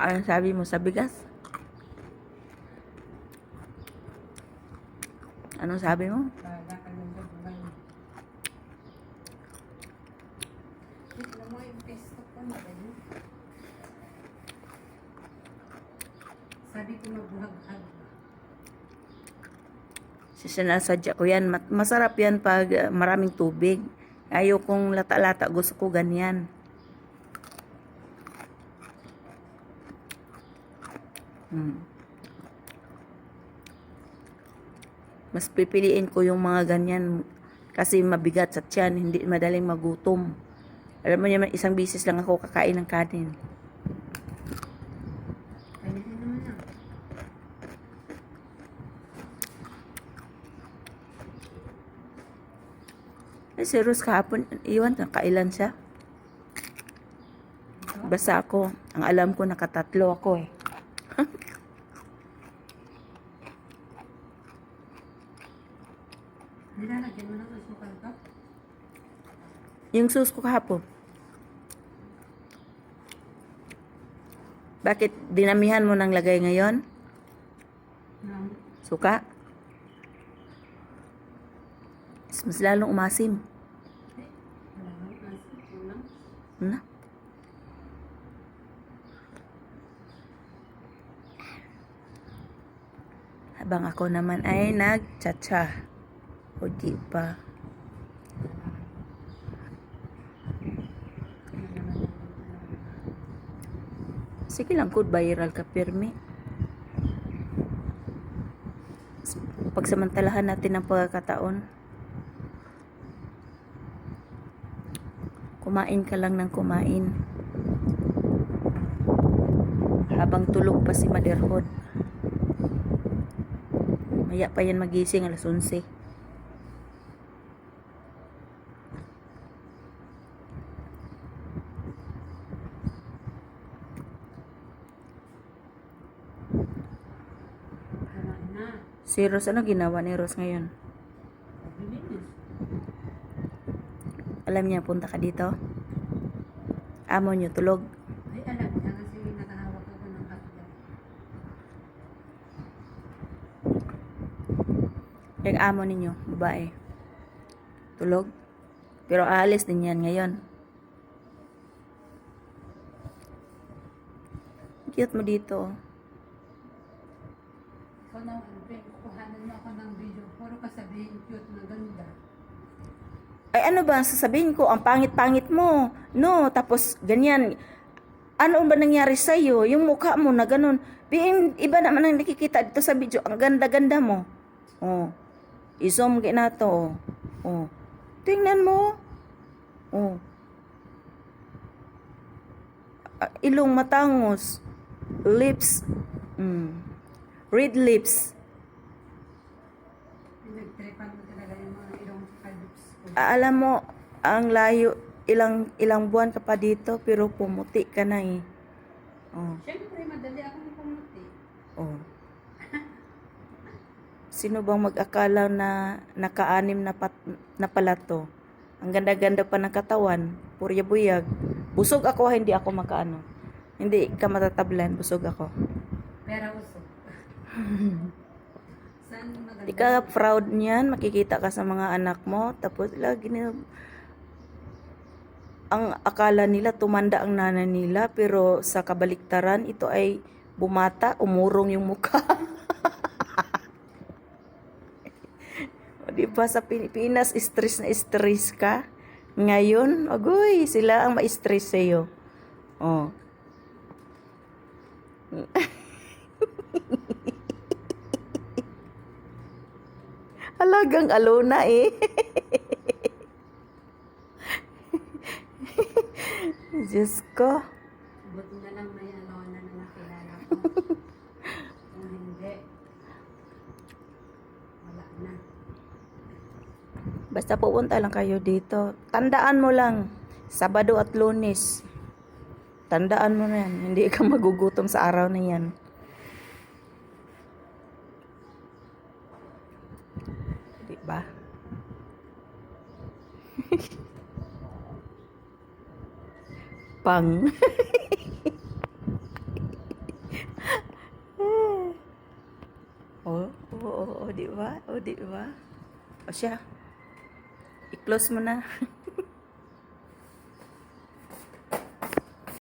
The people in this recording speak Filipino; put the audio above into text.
Anong sabi mo sa bigas? Anong sabi mo? Baga ka ng gabay. Tignan mo yung pesto ko na ganyan. Sabi ko magbuhag-hag. Sinasadya ko yan. Masarap yan pag maraming tubig. Ayaw kong lata-lata. Gusto ko ganyan. Mas pipiliin ko yung mga ganyan. Kasi mabigat sa tiyan. Hindi madaling magutom. Alam mo naman, isang bisis lang ako kakain ng kanin. Kaya din naman na. Eh, si Rose kahapon, iwan, kailan siya? Basta ako. Ang alam ko, nakatatlo ako eh. Nilalagyan mo ng asukal ka? Yung sus ko kahapon. Bakit dinamihan mo ng lagay ngayon? No. Suka? Mas lalong umasim. Wala nang asin. Kulang. Na? Habang ako naman ay nag-cha-cha. O di pa. Sige lang, good viral ka, pirmi. Pagsamantalahan natin ang pagkakataon. Kumain ka lang ng kumain. Habang tulog pa si Motherhood. Maya pa yan magising, alas 11. Kumain na. Si Rose, ano ginawa ni Rose ngayon? Paglinis. Alam niya, punta ka dito. Amo niyo, tulog. Ay, alam ko na kasi nakahawak ako ng kakya. Yung amo ninyo, babae. Tulog. Pero aalis din yan ngayon. Cute mo dito. Ikaw na, kuhanan mo ako ng video. Puro ka sabihin cute na ganda. Ay ano ba, sasabihin ko, ang pangit-pangit mo. No, tapos ganyan. Ano ba nangyari sa'yo? Yung mukha mo na ganun. Iba naman ang nakikita dito sa video. Ang ganda-ganda mo. Oh. I-zoom na to. Oh. Tingnan mo. Oh. Ilong matangos. Lips. Red lips. Pinagtripan mo talaga yung mga ilong kalips ko. Alam mo, ang layo, ilang buwan ka pa dito, pero pumuti ka na eh. Oh. Siyempre, madali akong pumuti. Oh. Sino bang mag-akala na naka-anim na pala to? Ang ganda-ganda pa ng katawan, purya-buyag. Busog ako, hindi ako makaano. Hindi ka matatablan, busog ako. Pero usok. Saan maganda? Di ka proud niyan, makikita ka sa mga anak mo, tapos lagi na ang akala nila tumanda ang nanay nila, pero sa kabaliktaran, ito ay bumata, umurong yung mukha. O, di ba sa Pilipinas, stress na stress ka? Ngayon, agoy, sila ang ma-stress sa'yo. Oh. Halagang alona eh. Diyos ko. Buti na lang may alona na nakilala ko. Kung hindi, wala na. Basta pupunta lang kayo dito. Tandaan mo lang, Sabado at Lunes. Tandaan mo na yan. Hindi ka magugutom sa araw na yan. Diba? Pang. Oo, di ba? O, di ba? O siya, i-close mo na.